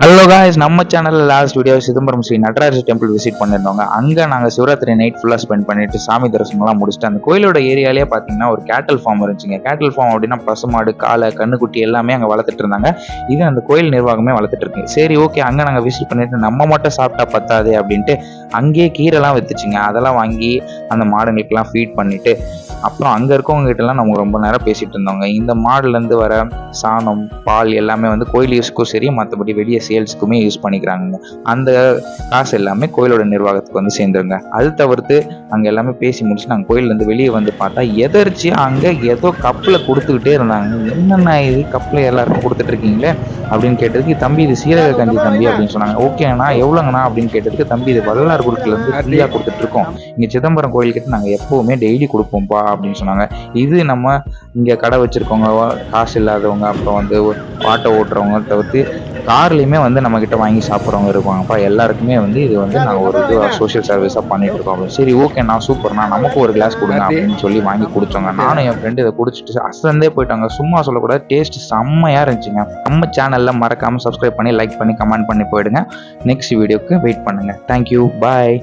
Hello guys, நம்ம சேனலில் last video Chidambaram Sri Nataraja temple visit பண்ணியிருந்தோங்க. அங்கே நாங்கள் சிவராத்திரி நைட் ஃபுல்லாக ஸ்பெண்ட் பண்ணிட்டு சாமி தரிசனம்லாம் முடிச்சுட்டு அந்த கோயிலோட ஏரியாலே பார்த்தீங்கன்னா ஒரு கேட்டல் ஃபார்ம் இருந்துச்சுங்க. கேட்டல் ஃபார்ம் அப்படின்னா பசுமாடு, காளை, கண்ணுக்குட்டி எல்லாமே அங்கே வளர்த்துட்டு இருந்தாங்க. இது அந்த கோயில் நிர்வாகமே வளர்த்துட்டு இருக்கு. சரி, ஓகே, அங்கே நாங்கள் விசிட் பண்ணிட்டு நம்ம மட்டும் சாப்பிட்டா பத்தாது அப்படின்ட்டு அங்கேயே கீரைலாம் வித்துச்சுங்க. அதெல்லாம் வாங்கி அந்த மாடுங்களுக்கெல்லாம் ஃபீட் பண்ணிட்டு அப்புறம் அங்கே இருக்கவங்க கிட்டலாம் நம்ம ரொம்ப நேரம் பேசிகிட்டு இருந்தோங்க. இந்த மாடுலேருந்து வர சாணம், பால் எல்லாமே வந்து கோயில் யூஸ்க்கும் சரி, மற்றபடி வெளியே சேல்ஸுக்குமே யூஸ் பண்ணிக்கிறாங்க. அந்த காசு எல்லாமே கோயிலோட நிர்வாகத்துக்கு வந்து சேர்ந்துருங்க. அது தவிர்த்து அங்கே எல்லாமே பேசி முடிச்சு நாங்கள் கோயிலேருந்து வெளியே வந்து பார்த்தா எதர்ச்சியாக அங்கே ஏதோ கப்பில் கொடுத்துக்கிட்டே இருந்தாங்க. என்னென்ன இது கப்பில் எல்லாருக்கும் கொடுத்துட்டு இருக்கீங்களே அப்படின்னு கேட்டதுக்கு, தம்பி இது சீரக கஞ்சி தம்பி அப்படின்னு சொன்னாங்க. ஓகேண்ணா, எவ்வளோங்கண்ணா அப்படின்னு கேட்டதுக்கு, தம்பி இது வள்ளலார் குருக்குலேருந்து ஃப்ரீயாக கொடுத்துட்டு இருக்கோம். இங்கே சிதம்பரம் கோயில்கிட்ட நாங்கள் எப்போவுமே டெய்லி கொடுப்போம்ப்பா அப்படின்னு சொன்னாங்க. இது நம்ம இங்கே கடை வச்சுருக்கவங்க, காசு இல்லாதவங்க, அப்புறம் வந்து ஆட்டோ ஓட்டுறவங்க தவிர்த்து கார்லேயுமே வந்து நம்மக்கிட்ட வாங்கி சாப்பிட்றவங்க இருப்பாங்கப்பா. எல்லாருக்குமே வந்து இது வந்து நாங்கள் ஒரு இது சோஷியல் சர்வீஸாக பண்ணிட்டு இருக்கோம் அப்படின்னு. சரி, ஓகேண்ணா, சூப்பர்ண்ணா, நமக்கு ஒரு கிளாஸ் கொடுங்க அப்படின்னு சொல்லி வாங்கி குடித்தோங்க. நானும் என் ஃப்ரெண்டு இதை குடிச்சிட்டு அசந்தே போயிட்டாங்க. சும்மா சொல்லக்கூடாது, டேஸ்ட் செம்மையாக இருந்துச்சுங்க. நம்ம சேனலில் மறக்காமல் சப்ஸ்கிரைப் பண்ணி, லைக் பண்ணி, கமெண்ட் பண்ணி போயிடுங்க. நெக்ஸ்ட் வீடியோக்கு வெயிட் பண்ணுங்கள். தேங்க்யூ, பாய்.